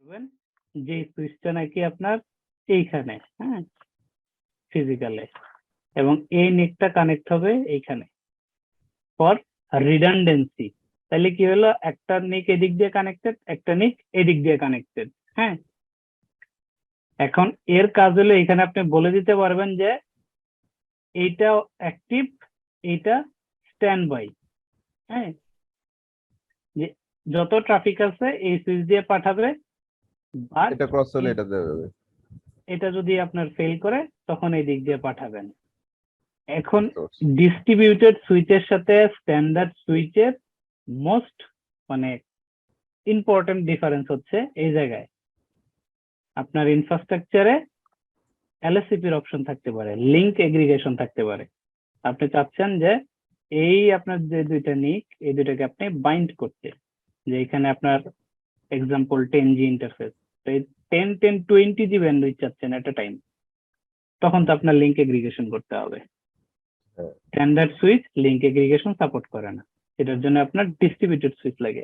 করবেন যে সুইচটা নাকি আপনার এইখানে, হ্যাঁ, ফিজিক্যালে, এবং এই নিকটা কানেক্ট হবে এইখানে ফর রিডান্ডেন্সি। তাহলে কি হলো, একটা নিক এদিক দিয়ে কানেক্টেড, একটা নিক এদিক দিয়ে কানেক্টেড। হ্যাঁ, এখন এর কাজ হলো এখানে আপনি বলে দিতে পারবেন যে এইটা অ্যাক্টিভ, এইটা স্ট্যান্ড বাই। হ্যাঁ, যে যত ট্রাফিক আছে এই সুইচ দিয়ে পাঠাবে, আর এটা ক্রস হলে এটা দেবে। এটা যদি আপনার ফেল করে তখন এই দিক দিয়ে পাঠাবেন। এখন ডিস্ট্রিবিউটেড সুইচের সাথে স্ট্যান্ডার্ড সুইচের মোস্ট মানে ইম্পর্টেন্ট ডিফারেন্স হচ্ছে এই জায়গায়, আপনার ইনফ্রাস্ট্রাকচারে এলএসসিপির অপশন থাকতে পারে, লিংক এগ্রিগেশন থাকতে পারে। আপনি চাচ্ছেন যে এই আপনার যে দুইটা নিক, এই দুইটাকে আপনি বাইন্ড করতে, যে এখানে আপনার এক্সাম্পল 10G ইন্টারফেস, তো এই 10-20G ব্যান্ডউইথ চাচ্ছেন এট এ টাইম, তখন তো আপনার লিংক এগ্রিগেশন করতে হবে। Standard switch link aggregation support করে না, এটার জন্য আপনার ডিস্ট্রিবিউটেড সুইচ লাগে।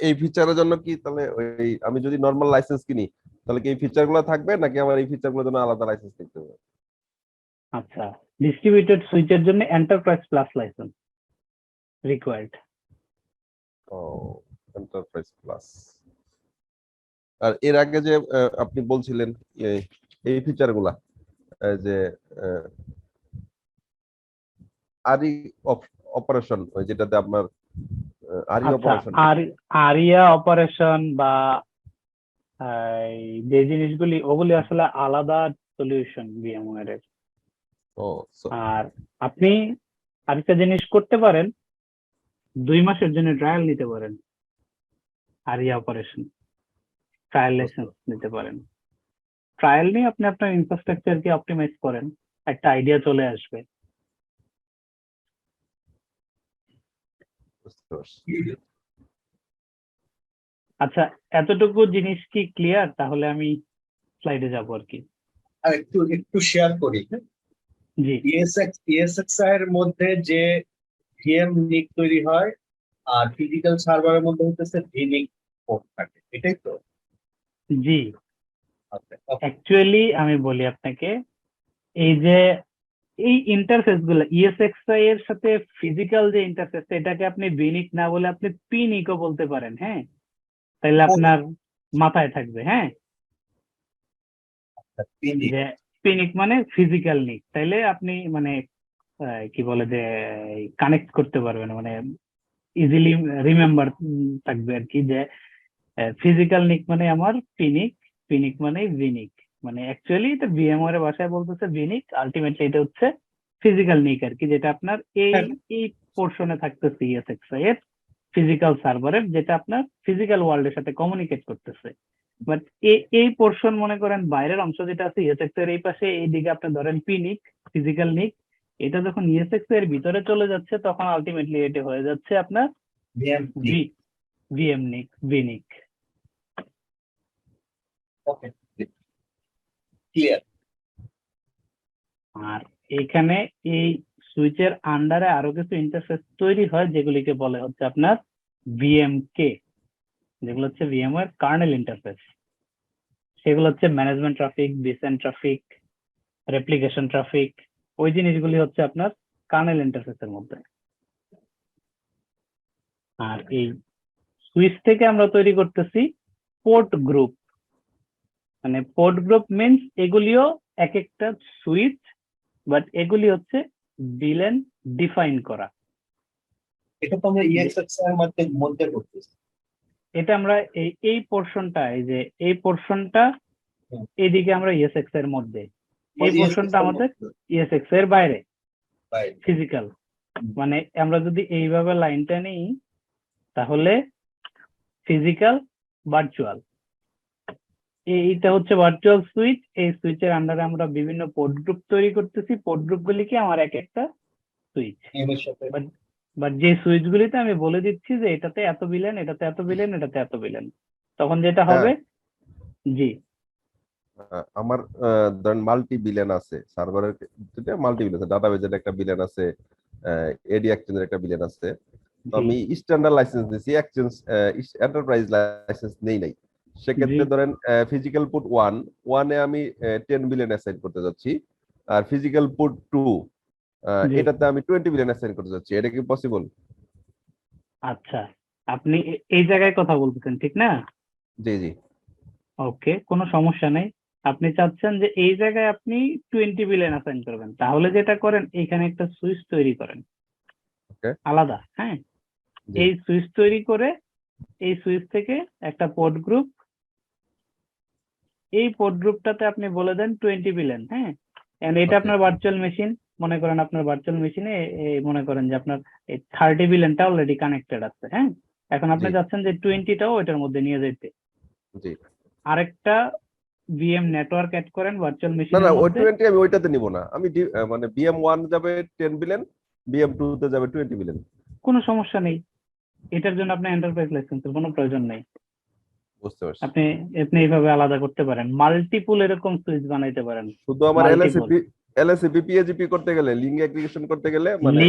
এই ফিচারের জন্য কি তাহলে ওই আমি যদি নরমাল লাইসেন্স কিনি তাহলে কি এই ফিচারগুলো থাকবে নাকি আমার এই ফিচারগুলোর জন্য আলাদা লাইসেন্স নিতে হবে? আচ্ছা, ডিস্ট্রিবিউটেড সুইচের জন্য এন্টারপ্রাইজ প্লাস লাইসেন্স রিকোয়ার্ড। ও, এন্টারপ্রাইজ প্লাস। আর এর আগে যে আপনি বলছিলেন এই ফিচারগুলা যে আরি অপারেশন, ওই যেটাতে আপনার আরি অপারেশন, আরিয়া অপারেশন বা যে জিনিসগুলি, ওগুলি আসলে আলাদা সলিউশন VMware এর। আর আপনি আরেকটা জিনিস করতে পারেন, 2 মাসের জন্য ট্রায়াল নিতে পারেন, আরিয়া অপারেশন ট্রায়াল লাইসেন্স নিতে পারেন। ট্রায়াল নিয়ে আপনি আপনার ইনফ্রাস্ট্রাকচারকে অপটিমাইজ করেন, একটা আইডিয়া চলে আসবে। আচ্ছা, এতটুকু জিনিস কি ক্লিয়ার? তাহলে আমি স্লাইডে যাব আর কি। আর একটু শেয়ার করি। জি, ESXi এর মধ্যে যে VM নিক তৈরি হয় আর ফিজিক্যাল সার্ভারের মধ্যে হচ্ছে ভিনিক পোর্ট থাকে, এটাই তো? জি, অ্যাকচুয়ালি আমি বলি আপনাকে, এই যে এই ইন্টারফেস গুলো ESXi এর সাথে ফিজিক্যাল যে ইন্টারফেস, এটাকে আপনি ভিনিক না বলে আপনি পিনিকও বলতে পারেন। হ্যাঁ, তাহলে আপনার মাথায় থাকবে। হ্যাঁ, যে পিনিক মানে ফিজিক্যাল নিক, তাইলে আপনি মানে কি বলে যে কানেক্ট করতে পারবেন, মানে ইজিলি রিমেম্বার থাকবে আর কি, যে ফিজিক্যাল নিক মানে আমার পিনিক, পিনিক মানে ভিনিক, মানে অ্যাকচুয়ালি এটা VMware এর ভাষায় বলতেছে ভিনিক, আলটিমেটলি এটা হচ্ছে ফিজিক্যাল নিক আর কি, যেটা আপনার এই পোর্শনে থাকতেছে ESXi এর ফিজিক্যাল সার্ভারের, যেটা আপনার ফিজিক্যাল ওয়ার্ল্ডের সাথে কমিউনিকেট করতেছে। বাট এই পোর্শন মনে করেন বাইরের অংশ যেটা আছে ESXi এর এই পাশে, এইদিকে আপনি ধরেন পিনিক, ফিজিক্যাল নিক, এটা যখন ESXi এর ভিতরে চলে যাচ্ছে তখন আলটিমেটলি এটা হয়ে যাচ্ছে আপনার VM নিক, ভিনিক। ওকে, ক্লিয়ার। আর এইখানে এই সুইচের আন্ডারে আরো কিছু ইন্টারফেস তৈরি হয়, যেগুলিকে বলে হচ্ছে আপনার VMK, যেগুলো হচ্ছে VMware কার্নেল ইন্টারফেস। সেগুলো হচ্ছে management traffic, decent traffic, replication traffic, ওই জিনিসগুলি হচ্ছে আপনার কার্নেল ইন্টারফেসের মধ্যে। আর এই সুইচ থেকে আমরা তৈরি করতেছি পোর্ট গ্রুপ, মানে পোর্ট গ্রুপ মিনস এগুলিও এক একটা সুইচ, বাট এগুলি হচ্ছে ভিলেন ডিফাইন করা। এটা তো আমরা ESXi এর মধ্যে করতেছি। এটা আমরা এই পোর্শনটা, এই যে এই পোর্শনটা এইদিকে আমরা ESXi এর মধ্যে, এই পোর্শনটা আমাদের ESXi এর বাইরে ফিজিক্যাল। মানে আমরা যদি এইভাবে লাইনটা নিই তাহলে ফিজিক্যাল ভার্চুয়াল, এইটা হচ্ছে ভার্চুয়াল সুইচ। এই সুইচের আন্ডারে আমরা বিভিন্ন পোর্ট গ্রুপ তৈরি করতেছি, পোর্ট গ্রুপ গুলি কি আমার এক একটা সুইচ, বাট যে সুইচ গুলিতে আমি বলে দিচ্ছি যে এটাতে এত বিলেন, এটাতে এত বিলেন, এটাতে এত বিলেন, তখন যেটা হবে। জি, আমার ধরেন মাল্টি বিলিয়ন আছে, সার্ভারের মাল্টি বিলিয়ন আছে, ডাটাবেজের একটা বিলিয়ন আছে, এডি এক্সচেঞ্জের একটা বিলিয়ন আছে। তো আমি স্ট্যান্ডার্ড লাইসেন্স দিছি, এক্সচেঞ্জ এন্টারপ্রাইজ লাইসেন্স নেই নাই। সেক্ষেত্রে ধরেন ফিজিক্যাল পুট 1 এ আমি 10 বিলিয়ন অ্যাসাইন করতে যাচ্ছি, আর ফিজিক্যাল পুট 2 এটাতে আমি 20 বিলিয়ন অ্যাসাইন করতে যাচ্ছি। এটা কি পসিবল? আচ্ছা, আপনি এই জায়গায় কথা বলতেছেন ঠিক না? জি জি। ওকে, কোনো সমস্যা নেই। আপনি চাচ্ছেন যে এই জায়গায় আপনি 20 বিলিয়ন অ্যাসাইন করবেন, তাহলে যেটা করেন এখানে একটা সুইচ তৈরি করেন আলাদা। হ্যাঁ, এই সুইচ তৈরি করে এই সুইচ থেকে একটা পোর্ট গ্রুপ, এই পোর্ট গ্রুপটাতে আপনি বলে দেন 20 বিলিয়ন। হ্যাঁ, এটা আপনার ভার্চুয়াল মেশিন, মনে করেন আপনার ভার্চুয়াল মেশিনে মনে করেন যে আপনার এই 30 বিলিয়নটা অলরেডি কানেক্টেড আছে। হ্যাঁ, এখন আপনি চাচ্ছেন যে 20টাও ওইটার মধ্যে নিয়ে যেতে। আরেকটা ভিএম নেটওয়ার্ক অ্যাড করেন ভার্চুয়াল মেশিনের না, ওই মধ্যে। 20 আমি ওইটাতে নিব না, আমি মানে VM1 যাবে 10 বিলিয়ন, VM2 তে যাবে 20 বিলিয়ন। কোনো সমস্যা নেই, এটার জন্য আপনার এন্টারপ্রাইজ লাইসেন্সের কোনো প্রয়োজন নেই। বুঝতে পারছি। আপনি এইভাবে আলাদা করতে পারেন, মাল্টিপুল এরকম সুইচ বানাইতে পারেন। শুধু আমার LSCP PAGP করতে গেলে, লিংক এগ্রিগেশন করতে গেলে মানে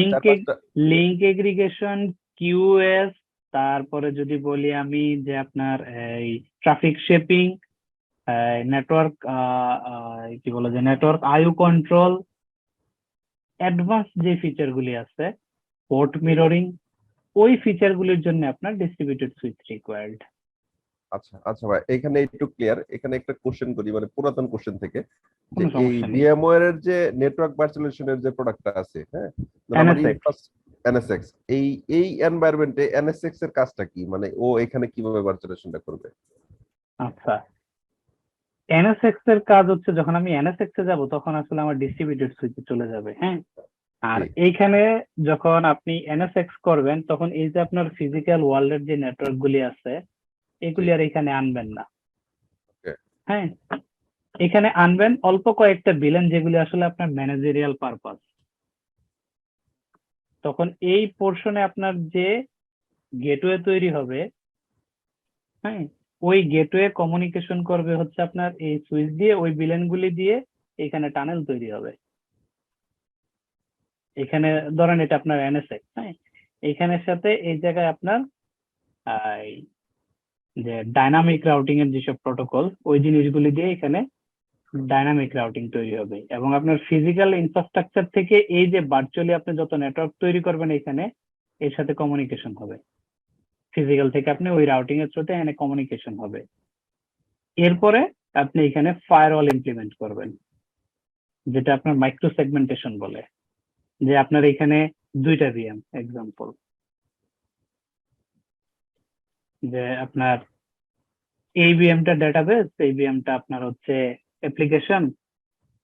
লিংক এগ্রিগেশন, কিউএস, তারপরে যদি বলি আমি যে আপনার এই ট্রাফিক শেপিং, নেটওয়ার্ক কি বলে যে নেটওয়ার্ক আইও কন্ট্রোল, অ্যাডভান্স যে ফিচার গুলি আছে, পোর্ট মিররিং, ওই ফিচার গুলির জন্য আপনার ডিস্ট্রিবিউটেড সুইচ রিকোয়ার্ড। আচ্ছা আচ্ছা ভাই, এখানে একটু ক্লিয়ার। এখানে একটা কোশ্চেন করি, মানে পুরাতন কোশ্চেন থেকে, যে এই VMware এর যে নেটওয়ার্ক ভার্চুয়ালাইজেশনের যে প্রোডাক্টটা আছে, হ্যাঁ, আমার NSX, এই এনভায়রনমেন্টে NSX এর কাজটা কি, মানে ও এখানে কিভাবে ভার্চুয়ালাইজেশনটা করবে? আচ্ছা, NSX এর কাজ হচ্ছে যখন আমি NSX এ যাব তখন আসলে আমার ডিস্ট্রিবিউটেড সুইচে চলে যাবে। হ্যাঁ, আর এইখানে যখন আপনি NSX করবেন তখন এই যে আপনার ফিজিক্যাল ওয়ার্ল্ডের যে নেটওয়ার্ক গুলি আছে এগুলি আর এখানে আনবেন না। হ্যাঁ, এখানে আনবেন অল্প কয়েকটা বিলেন যেগুলি আসলে আপনার ম্যানেজেরিয়াল পারপাস। তখন এই পোর্শনে আপনার যে গেটওয়ে তৈরি হবে, হ্যাঁ, ওই গেটওয়ে কমিউনিকেশন করবে হচ্ছে আপনার এই সুইচ দিয়ে, ওই বিলেন গুলি দিয়ে এখানে টানেল তৈরি হবে। এখানে ধরেন এটা আপনার NSX। হ্যাঁ, এখানের সাথে এই জায়গায় আপনার যে ডাইনামিক রাউটিং এর যেসব প্রোটোকল, ওই জিনিসগুলি দিয়ে এখানে ডাইনামিক রাউটিং তৈরি হবে। এবং আপনার ফিজিক্যাল ইনফ্রাস্ট্রাকচার থেকে এই যে ভার্চুয়ালি আপনি যত নেটওয়ার্ক তৈরি করবেন এখানে, এর সাথে কমিউনিকেশন হবে। ফিজিক্যাল থেকে আপনি ওই রাউটিং এর থ্রুতে এখানে কমিউনিকেশন হবে। এরপরে আপনি এখানে ফায়ারওয়াল ইমপ্লিমেন্ট করবেন, যেটা আপনার মাইক্রো সেগমেন্টেশন বলে। যে আপনার এখানে 2টা VM এক্সাম্পল, যে আপনার এই ভিএমটা ডেটাবেস, এই ভিএমটা আপনার হচ্ছে অ্যাপ্লিকেশন।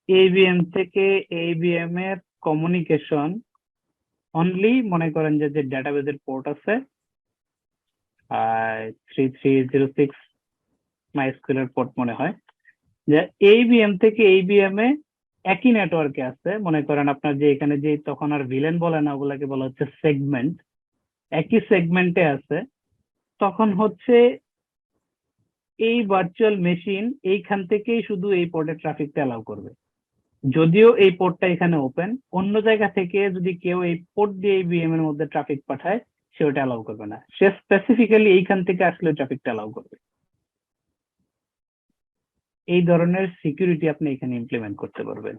এই ভিএম থেকে এই ভিএম এর কমিউনিকেশন অনলি মনে করেন যে ডেটাবেসের পোর্ট আছে 3306 MySQL এর পোর্ট মনে হয়, যে এই ভিএম থেকে এই ভিএম এ একই নেটওয়ার্কে আছে। মনে করেন আপনার যে এখানে যে তখন আর ভিলেন বলে না, ওগুলাকে বলা হচ্ছে সেগমেন্ট, একই সেগমেন্টে আছে। তখন হচ্ছে এই ভার্চুয়াল মেশিন এইখান থেকেই শুধু এই পোর্টে ট্রাফিকটা অ্যালাউ করবে। যদিও এই পোর্টটা এখানে ওপেন, অন্য জায়গা থেকে যদি কেউ এই পোর্ট দিয়ে এই ভিএম এর মধ্যে ট্রাফিক পাঠায় সে ওটা অ্যালাউ করবে না, সে স্পেসিফিক্যালি এইখান থেকে আসলে ট্রাফিকটা অ্যালাউ করবে। এই ধরনের সিকিউরিটি আপনি এখানে ইমপ্লিমেন্ট করতে পারবেন।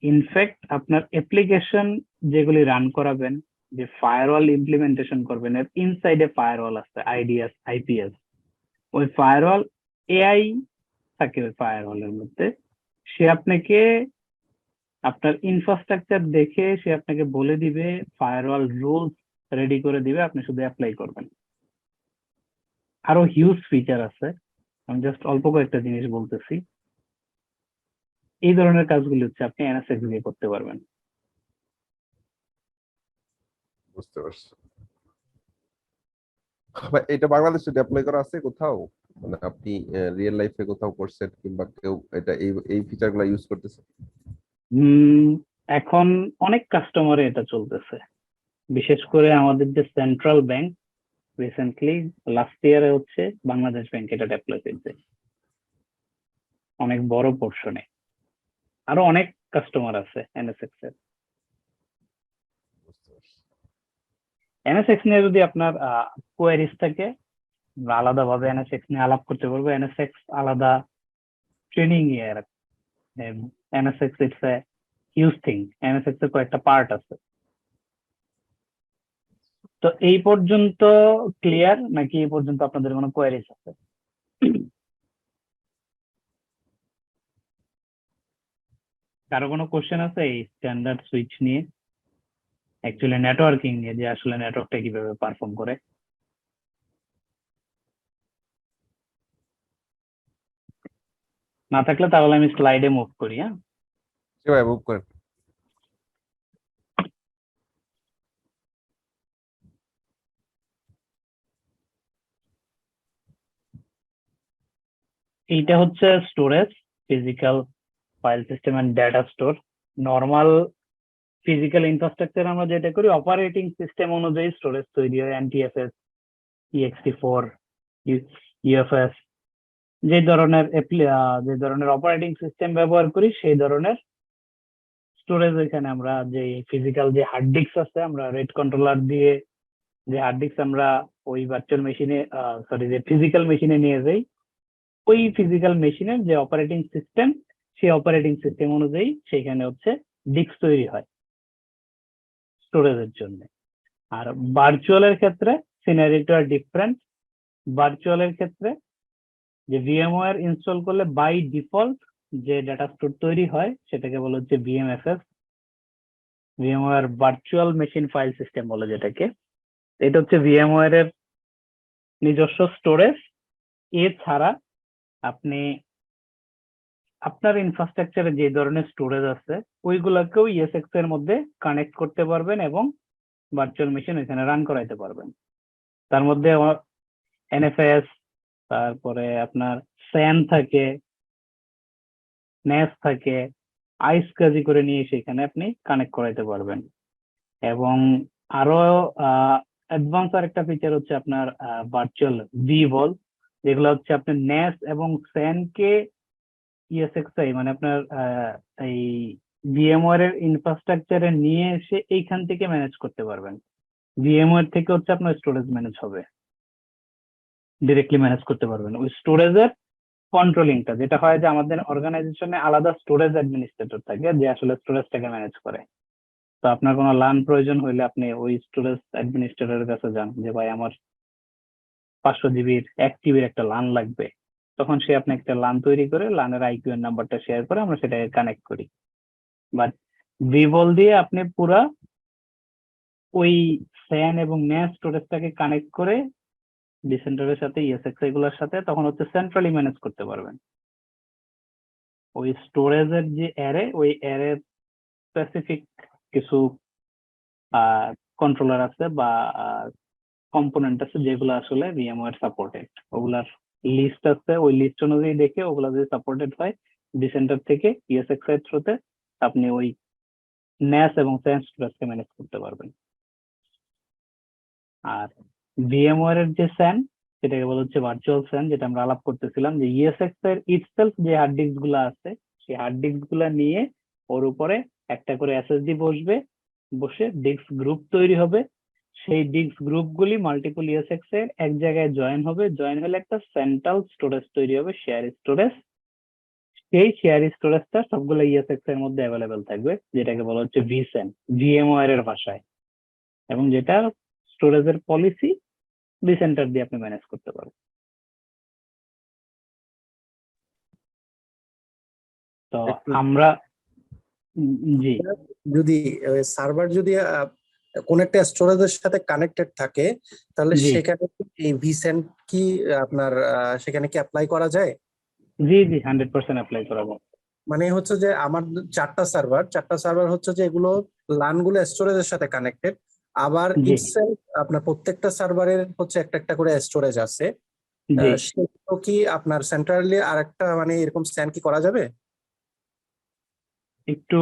ইনফ্যাক্ট আপনার অ্যাপ্লিকেশন যেগুলি রান করাবেন, যে ফায়ারওয়াল ইমপ্লিমেন্টেশন করবেন, এর ইনসাইডে ফায়ারওয়াল আছে, IDS IPS। ওই ফায়ারওয়াল AI থাকে ওই ফায়ারওয়ালের মধ্যে। সে আপনাকে আপনার ইনফ্রাস্ট্রাকচার দেখে সে আপনাকে বলে দিবে, ফায়ারওয়াল রুলস রেডি করে দিবে, আপনি শুধু অ্যাপ্লাই করবেন। আরো হিউজ ফিচার আছে, আমি জাস্ট অল্প কয়েকটা জিনিস বলতেছি। এই ধরনের কাজগুলি হচ্ছে আপনি NSX দিয়ে করতে পারবেন। বুঝতে পারছি। এটা বাংলাদেশে অ্যাপ্লাই করা আছে কোথাও, মানে আপনি রিয়েল লাইফে কোথাও করছেন কিংবা কেউ এটা এই ফিচারগুলো ইউজ করতেছে? এখন অনেক কাস্টমারে এটা চলতেছে, বিশেষ করে আমাদের যে সেন্ট্রাল ব্যাংক রিসেন্টলি লাস্ট ইয়ারে হচ্ছে বাংলাদেশ ব্যাংক এটা ডেপ্লয় করছে অনেক বড় পোর্শনে। আরো অনেক কাস্টমার আছে NSX এর। এনএসএক্স নিয়ে যদি আপনার কোয়ারিজ থাকে, আমরা আলাদাভাবে এনএসএক্স নিয়ে আলাপ করতে পারবো। এনএসএক্স আলাদা ট্রেনিং এর, NSX it's a huge thing, NSX এর কয়েকটা পার্ট আছে। তো এই পর্যন্ত ক্লিয়ার নাকি এই পর্যন্ত আপনাদের কোনো কোয়ারিজ আছে? কারো কোনো কোশ্চেন আছে এই স্ট্যান্ডার্ড সুইচ নিয়ে, অ্যাকচুয়ালি নেটওয়ার্কিং নিয়ে, যে আসলে নেটওয়ার্কটা কিভাবে পারফর্ম করে? না থাকলে তাহলে আমি স্লাইডে মুভ করি। হ্যাঁ, ভাই মুভ করেন। এইটা হচ্ছে storage, physical file system and data store. Normal physical infrastructure আমরা যেটা করি, অপারেটিং সিস্টেম অনুযায়ী স্টোরেজ তৈরি হয়। NTFS, ext4, UFS, যে ধরনের অপারেটিং সিস্টেম ব্যবহার করি সেই ধরনের স্টোরেজ এখানে আমরা যে ফিজিক্যাল যে হার্ড ডিস্ক আছে, আমরা রেড কন্ট্রোলার দিয়ে যে হার্ড ডিস্ক আমরা ওই ভার্চুয়াল মেশিনে যে ফিজিক্যাল মেশিনে নিয়ে যাই, ওই ফিজিক্যাল মেশিনের যে অপারেটিং সিস্টেম, সেই অপারেটিং সিস্টেম অনুযায়ী সেখানে হচ্ছে ডিস্ক তৈরি হয় স্টোরেজের জন্য। আর ভার্চুয়ালের ক্ষেত্রে সিনারিটা ডিফারেন্ট। ভার্চুয়ালের ক্ষেত্রে যে VMware ইনস্টল করলে বাই ডিফল্ট যে ডাটা স্টোর তৈরি হয় সেটাকে বলা হচ্ছে VMFS, VMware virtual machine file system বলে যেটাকে। এটা হচ্ছে VMware এর নিজস্ব স্টোরেজ। এছাড়া আপনি আপনার ইনফ্রাস্ট্রাকচারে যে ধরনের স্টোরেজ আছে ওইগুলোকেও ESX এর মধ্যে কানেক্ট করতে পারবেন এবং ভার্চুয়াল মেশিন এখানে রান করাইতে পারবেন। তার মধ্যে NFS, তারপরে আপনার SAN থাকে, NAS থাকে, আইস কাজি করে নিয়ে সেখানে আপনি কানেক্ট করাইতে পারবেন। এবং আরো অ্যাডভান্স আরেকটা ফিচার হচ্ছে আপনার ভার্চুয়াল vVol, যেগুলো হচ্ছে আপনি NAS এবং SAN কে ESXi মানে আপনার এই VMware এর ইনফ্রাস্ট্রাকচারে নিয়ে এসে এইখান থেকে ম্যানেজ করতে পারবেন। VMware থেকে হচ্ছে আপনার স্টোরেজ ম্যানেজ হবে, ডিরেক্টলি ম্যানেজ করতে পারবেন। ওই স্টোরেজের কন্ট্রোলিংটা যেটা হয় যে আমাদের অর্গানাইজেশনে আলাদা স্টোরেজ অ্যাডমিনিস্ট্রেটর থাকে যে আসলে স্টোরেজটাকে ম্যানেজ করে। তো আপনার কোনো লান প্রয়োজন হইলে আপনি ওই স্টোরেজ অ্যাডমিনিস্ট্রেটরের কাছে যান যে ভাই আমার 500 জিবির 1 টিবির একটা লান লাগবে, তখন সে আপনি একটা লান তৈরি করে লানের IQ এর নাম্বারটা শেয়ার করে আমরা সেটাকে কানেক্ট করি। বাট vVol দিয়ে আপনি পুরা ওই SAN এবং NAS স্টোরেজটাকে কানেক্ট করে ডিসেন্টারের সাথে ESXi গুলোর সাথে তখন হচ্ছে সেন্ট্রালি ম্যানেজ করতে পারবেন। ওই স্টোরেজের যে অ্যারে, ওই অ্যারে স্পেসিফিক কিছু কন্ট্রোলার আছে বা কম্পোনেন্ট আছে যেগুলো আসলে VMware সাপোর্টেড, ওগুলার লিস্ট আছে। ওই লিস্ট অনুযায়ী দেখে ওগুলা যদি সাপোর্টেড হয় ডিসেন্টার থেকে ESXi এর থ্রুতে আপনি ওই NAS এবং SAN স্টোরেজকে ম্যানেজ করতে পারবেন। আর VMware এর যে SAN সেটাকে বলা হচ্ছে ভার্চুয়াল SAN, যেটা আমরা আলাপ করতেছিলাম যে ESX এর ইটসেলফ যে হার্ড ডিস্ক গুলো আছে সেই হার্ড ডিস্ক গুলা নিয়ে ওর উপরে একটা করে SSD বসবে, বসে ডিস্ক গ্রুপ তৈরি হবে। সেই ডিস্ক গ্রুপ গুলি মাল্টিপল ESX এর এক জায়গায় জয়েন হবে, জয়েন হলে একটা সেন্ট্রাল স্টোরেজ তৈরি হবে, শেয়ার স্টোরেজ। সেই শেয়ার স্টোরেজটা সবগুলো ESX এর মধ্যে অ্যাভেলেবেল থাকবে, যেটাকে বলা হচ্ছে vSAN, VMware এর ভাষায়, এবং যেটা স্টোরেজের পলিসি ডিসেন্টার দিয়ে আপনি ম্যানেজ করতে পারবেন। তো আমরা জি, যদি সার্ভার যদি কোন একটা স্টোরেজের সাথে কানেক্টেড থাকে তাহলে জি। সেখানে এই vSAN কি আপনার সেখানে কি অ্যাপ্লাই করা যায়? জি 100% অ্যাপ্লাই করা যায়। মানে হচ্ছে যে আমার চারটা সার্ভার হচ্ছে যে এগুলো লান গুলো স্টোরেজের সাথে কানেক্টেড, আবার জি। ইটসেলফ আপনার প্রত্যেকটা সার্ভারের হচ্ছে একটা একটা করে স্টোরেজ আছে। জি, সেগুলো কি আপনার সেন্ট্রালি আর একটা মানে এরকম স্যান কি করা যাবে? একটু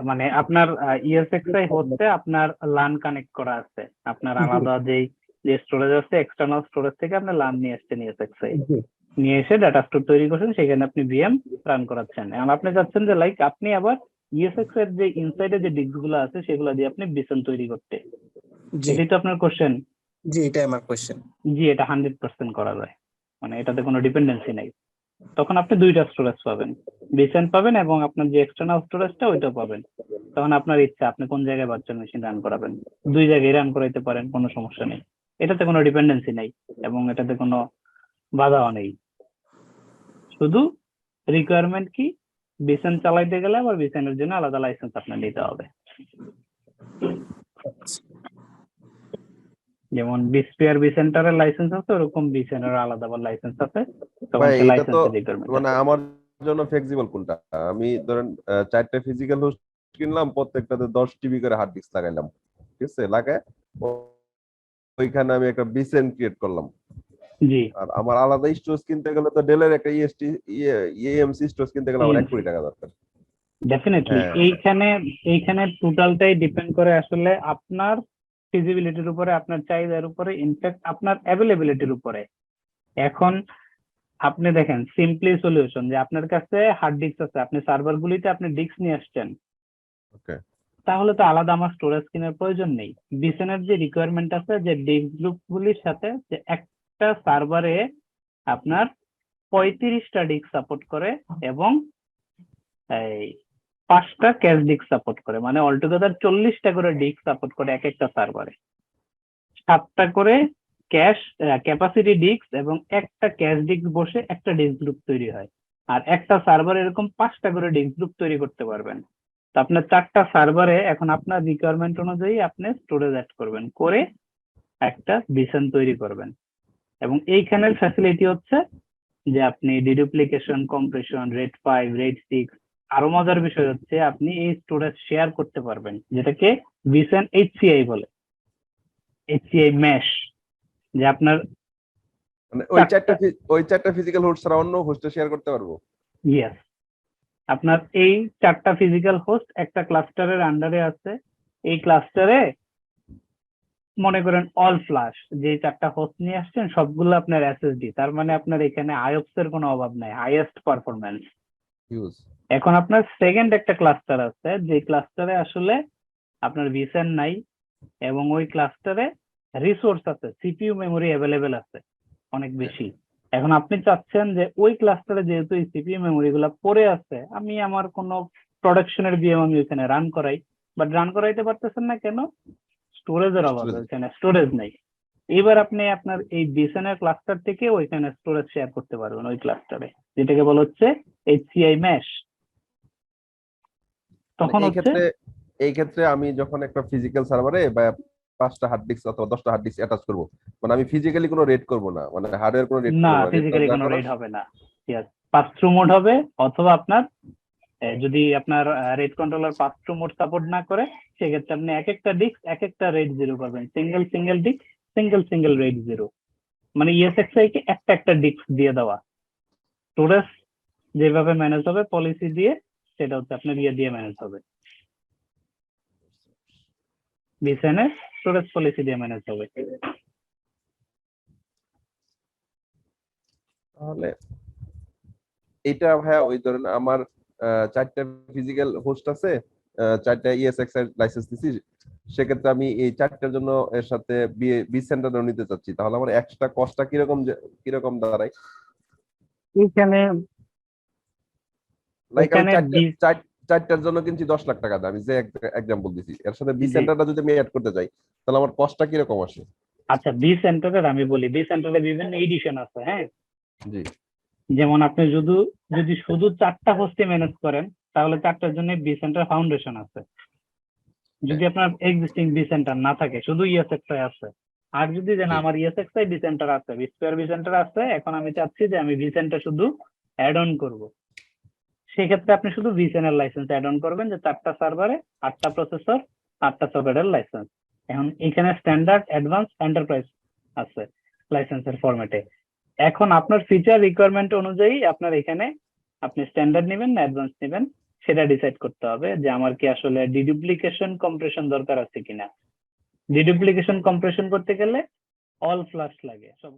মানে আপনার ESXi হচ্ছে আপনার লান কানেক্ট করা আছে, আপনার আলাদা যে স্টোরেজ আছে এক্সটার্নাল স্টোরেজ থেকে আপনি লান নিয়ে আসছেন ESXi, নিয়ে এসে ডাটা স্টোর তৈরি করছেন, সেখানে আপনি VM রান করাচ্ছেন। এখন আপনি চাচ্ছেন যে লাইক আপনি আবার ESX এর যে ইনসাইডে যে ডিস্ক গুলো আছে সেগুলো দিয়ে আপনি vSAN তৈরি করতে, জি এটাই তো আপনার কোশ্চেন। জি, এটাই আমার কোয়েশ্চেন। জি, এটা 100% করা যায়, মানে এটাতে কোনো ডিপেন্ডেন্সি নাই। তখন আপনি দুইটা স্টোরেজ পাবেন, ভিসেন পাবেন এবং আপনার যে এক্সটার্নাল স্টোরেজটা ওইটাও পাবেন। তখন আপনার ইচ্ছা আপনি কোন জায়গায় ভার্চুয়াল মেশিন রান করাবেন, দুই জায়গায় রান করাইতে পারেন, কোনো সমস্যা নেই। এটাতে কোনো ডিপেন্ডেন্সি নেই এবং এটাতে কোনো বাধাও নেই। শুধু রিকোয়ারমেন্ট কি, ভিসেন চালাইতে গেলে আবার ভিসেনের জন্য আলাদা লাইসেন্স আপনার নিতে হবে। যেমন vSphere vCenter-এর লাইসেন্স আছে, ওরকম vCenter-এর আলাদা আবার লাইসেন্স আছে, তখন ভাই সে এটা তো লাইসেন্সের রিকোয়ারমেন্ট মানে আছে। আমার জন্য ফ্লেক্সিবল কোনটা? আমি ধরেন 4টা ফিজিক্যাল হোস্ট কিনলাম, প্রত্যেকটাতে 10 টিবি করে হার্ড ডিস্ক লাগাইলাম, ঠিক আছে? লাগায় ওইখানে আমি একটা ভিসেন ক্রিয়েট করলাম। জি, আর আমার আলাদা স্টোরেজ কিনতে গেলে তো ডেলের একটা ইএমসি স্টোরেজ কিনতে গেলে আমার 1 কোটি টাকা দরকার। ডেফিনেটলি। হ্যাঁ এইখানে টোটালটাই ডিপেন্ড করে আসলে আপনার ফিজিবিলিটির উপরে, আপনার চাহিদার উপরে, ইনফ্যাক্ট আপনার অ্যাভেলেবিলিটির উপরে। এখন আপনি দেখেন সিম্পলি সলিউশন, যে আপনার কাছে হার্ড ডিস্ক আছে, আপনি সার্ভার গুলিতে আপনি ডিস্ক নিয়ে আসছেন, ওকে, তাহলে তো আলাদা আমার স্টোরেজ কেনার প্রয়োজন নেই। ভিসেনের যে রিকোয়ারমেন্ট আছে যে ডিস্ক গ্রুপ গুলির সাথে, যে একটা সার্ভারে আপনার 35টা ডিস্ক সাপোর্ট করে এবং এই 5টা ক্যাশ ডিস্ক সাপোর্ট করে, মানে অলটুগেদার 40টা করে ডিস্ক সাপোর্ট করে এক একটা সার্ভারে। 7টা করে ক্যাশ ক্যাপাসিটি ডিস্ক এবং একটা ক্যাশ ডিস্ক বসে একটা ডিস্ক গ্রুপ তৈরি হয়। আর একটা সার্ভারে এরকম 5টা করে ডিস্ক গ্রুপ তৈরি করতে পারবেন। তো আপনার 4টা সার্ভারে এখন আপনার রিকোয়ারমেন্ট অনুযায়ী আপনি স্টোরেজ অ্যাড করবেন, করে একটা ভিসেন তৈরি করবেন। এবং এইখানের ফ্যাসিলিটি হচ্ছে যে আপনি ডিডুপ্লিকেশন, কম্প্রেশন, রেড 5, রেড 6, আরো মজার বিষয় হচ্ছে আপনি এই স্টোরেজ শেয়ার করতে পারবেন, যেটাকে ভিসেন এইচসিআই বলে, এইচসিআই মেশ। যে আপনার মানে চারটা, ওই 4টা ফিজিক্যাল হোস্ট ছাড়া অন্য হোস্টে শেয়ার করতে পারবো? ইয়েস, আপনার এই 4টা ফিজিক্যাল হোস্ট একটা ক্লাস্টারের আন্ডারে আছে। এই ক্লাস্টারে মনে করেন অল ফ্লাশ যে 4টা হোস্ট নিয়ে আসছেন সবগুলো আপনার এসএসডি, তার মানে আপনার এখানে আইওপস এর কোনো অভাব নাই, হাইয়েস্ট পারফরম্যান্স। ইউজ এখন আপনার সেকেন্ড একটা ক্লাস্টার আছে, যে ক্লাস্টারে আসলে আপনার ভিসেন নাই এবং ওই ক্লাস্টারে রিসোর্স আছে, সিপিইউ মেমোরি অ্যাভেলেবেল আছে অনেক বেশি। এখন আপনি চাচ্ছেন যে ওই ক্লাস্টারে যেহেতু এই সিপিইউ মেমোরি গুলা পড়ে আছে, আমি আমার কোনো প্রোডাকশনের ভিএম আমি ওইখানে রান করাই, বাট রান করাইতে পারতেছেন না কেন? স্টোরেজের অভাবে, ওইখানে স্টোরেজ নাই। এবার আপনি আপনার এই ভিসেনের ক্লাস্টার থেকে ওইখানে স্টোরেজ শেয়ার করতে পারবেন ওই ক্লাস্টারে, যেটাকে বলা হচ্ছে এইচসিআই মেশ। তখন হচ্ছে এই ক্ষেত্রে আমি যখন একটা ফিজিক্যাল সার্ভারে বা 5টা হার্ড ডিস্ক অথবা 10টা হার্ড ডিস্ক অ্যাটাচ করব, মানে আমি ফিজিক্যালি কোনো রেড করব না, মানে হার্ডওয়্যার কোনো রেড না, করব না, ফিজিক্যালি কোনো রেড হবে না। পাস থ্রু মোড হবে, অথবা আপনার যদি আপনার red controller pass through mode support না করে, সেক্ষেত্রে আপনি এক একটা ডিস্ক এক একটা রেড 0 পাবেন, সিঙ্গেল ডিস্ক সিঙ্গেল রেড 0। মানে ESXi কে একটা একটা ডিস্ক দিয়ে দেওয়া, স্টোরেজ যেভাবে ম্যানেজ হবে পলিসি দিয়ে, সেটা হচ্ছে আপনার দিয়ে ম্যানেজ হবে, ভিসেনের স্টোরেজ পলিসি দিয়ে ম্যানেজ হবে। তাহলে এটা ভাইয়া ওই ধরেন আমার 4টা ফিজিক্যাল হোস্ট আছে, 4টা ESXi লাইসেন্স দিছি, সেক্ষেত্রে আমি এই 4টার জন্য এর সাথে বি সেন্টারও নিতে চাচ্ছি, তাহলে আমার এক্সট্রা কস্টটা কিরকম দাঁড়ায়? এখানে লাইক আমি এখানে 4টার জন্য কিনছি 10 লাখ টাকা দিয়ে, আমি যে এক্সাম্পল দিছি, এর সাথে বি জি, সেন্টারটা যদি আমি অ্যাড করতে চাই, তাহলে আমার কস্টটা কিরকম আসে? আচ্ছা, বি সেন্টারের আমি বলি, বি সেন্টারে বিভিন্ন এডিশন আছে, হ্যাঁ। জি, যেমন আপনি যদি শুধু 4টা হোস্টে ম্যানেজ করেন, তাহলে 4টার জন্য বি সেন্টার ফাউন্ডেশন আছে। যদি আপনার এক্সিস্টিং বি সেন্টার না থাকে, শুধু ESXi আছে, আর যদি যেন জি। আমার ESXi বি সেন্টার আছে, vSphere বি সেন্টার আছে, এখন আমি চাচ্ছি যে আমি বি সেন্টার শুধু অ্যাড অন করবো, সেক্ষেত্রে আপনি শুধু ভিসেন এর লাইসেন্স অ্যাড অন করবেন, যে 4টা সার্ভারে 8টা প্রসেসর 8টা সকেটের লাইসেন্স। এখন এখানে স্ট্যান্ডার্ড, অ্যাডভান্স, এন্টারপ্রাইজ আছে লাইসেন্সের ফরম্যাটে। এখন আপনার ফিচার রিকোয়ারমেন্ট অনুযায়ী আপনার এখানে আপনি স্ট্যান্ডার্ড নেবেন না অ্যাডভান্স নেবেন, সেটা ডিসাইড করতে হবে যে আমার কি আসলে ডিডুপ্লিকেশন কম্প্রেশন দরকার আছে কিনা। ডিডুপ্লিকেশন কম্প্রেশন করতে গেলে অল ফ্লাশ লাগে সব।